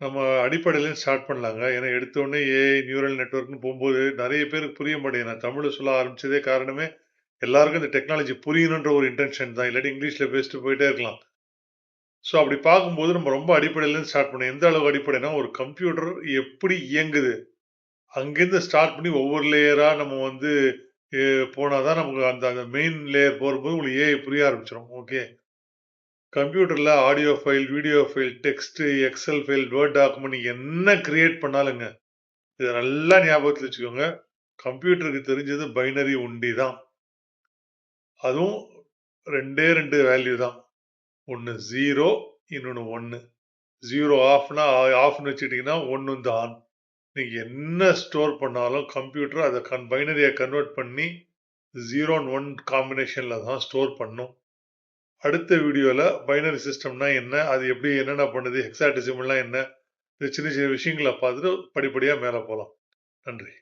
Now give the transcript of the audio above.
நம்ம அடிப்படையிலேருந்து ஸ்டார்ட் பண்ணலாங்க. ஏன்னா எடுத்தோனே ஏஐ, நியூரல் நெட்வொர்க்ன்னு போம்போது நெறைய பேருக்கு புரிய மாட்டேங்குது. நான் தமிழ்ல சொல்ல ஆரம்பிச்சதே காரணமே, எல்லாருக்கும் இந்த டெக்னாலஜி புரியணுன்ற ஒரு இன்டென்ஷன் தான். இல்லாட்டி இங்கிலீஷ்ல பேசிட்டு போயிட்டே இருக்கலாம். ஸோ அப்படி பார்க்கும்போது நம்ம ரொம்ப அடிப்படையிலேருந்து ஸ்டார்ட் பண்ணணும். எந்த அளவுக்கு அடிப்படைனா, ஒரு கம்ப்யூட்டர் எப்படி இயங்குது? அங்கேருந்து ஸ்டார்ட் பண்ணி ஒவ்வொரு லேயரா நம்ம வந்து எ போனா தான் நமக்கு அந்த அந்த மெயின் லேயர் போகும்போது உங்களுக்கு ஏஐ புரிய ஆரம்பிச்சுரும். ஓகே. கம்ப்யூட்டர்ல audio file, video file, text, excel file, word document நீங்க என்ன கிரியேட் பண்ணாலுங்க, இத நல்லா ஞாபகத்துல வச்சுக்கோங்க. கம்ப்யூட்டருக்கு தெரிஞ்சது பைனரி ஒண்டி தான். அதுவும் 2 வேல்யூ தான். ஒண்ணு 0, இன்னொன்னு 1. 0 ஆஃப்னா ஆஃப்ன்னு வச்சுக்கிட்டீங்கன்னா, 1 வந்து ஆன். நீங்க என்ன ஸ்டோர் பண்ணாலும் கம்ப்யூட்டர் அத பைனரியா கன்வெர்ட் பண்ணி 0 அண்ட் 1 காம்பினேஷன்ல தான் ஸ்டோர் பண்ணும். அடுத்த வீடியோல பைனரி சிஸ்டம்னா என்ன? அது எப்படி என்னென்ன பண்ணுது? ஹெக்ஸாடெசிமல்னா என்ன? இந்த சின்ன சின்ன விஷயங்கள பார்த்துட்டு படிப்படியா மேல போலாம். நன்றி.